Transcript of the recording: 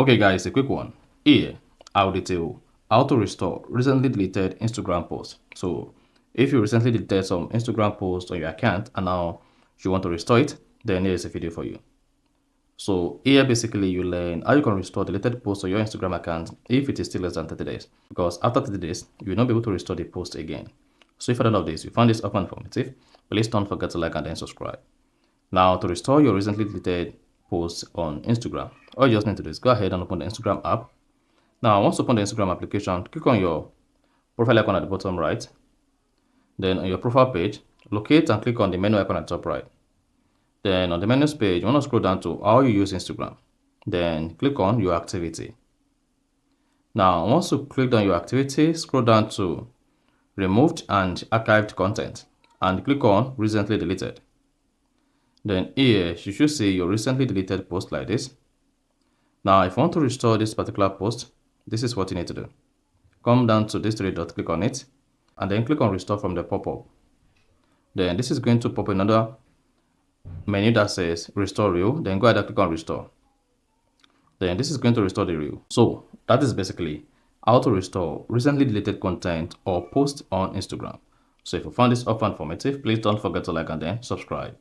Okay guys, a quick one. Here, I'll detail how to restore recently deleted Instagram posts. So if you recently deleted some Instagram posts on your account and now you want to restore it, then here is a video for you. So here basically you learn how you can restore deleted posts on your Instagram account if it is still less than 30 days. Because after 30 days, you will not be able to restore the post again. So if at the end of this, you found this often informative, please don't forget to like and then subscribe. Now, to restore your recently deleted posts on Instagram, all you just need to do is go ahead and open the Instagram app. Now, once you open the Instagram application, click on your profile icon at the bottom right. Then on your profile page, locate and click on the menu icon at the top right. Then on the menus page, you want to scroll down to how you use Instagram. Then click on your activity. Now, once you click on your activity, scroll down to removed and archived content and click on recently deleted. Then here, you should see your recently deleted post like this. Now, if you want to restore this particular post, this is what you need to do. Come down to this three dot, click on it, and then click on restore from the pop-up. Then this is going to pop another menu that says restore reel. Then go ahead and click on restore. Then this is going to restore the reel. So that is basically how to restore recently deleted content or post on Instagram. So if you found this offer informative, please don't forget to like and then subscribe.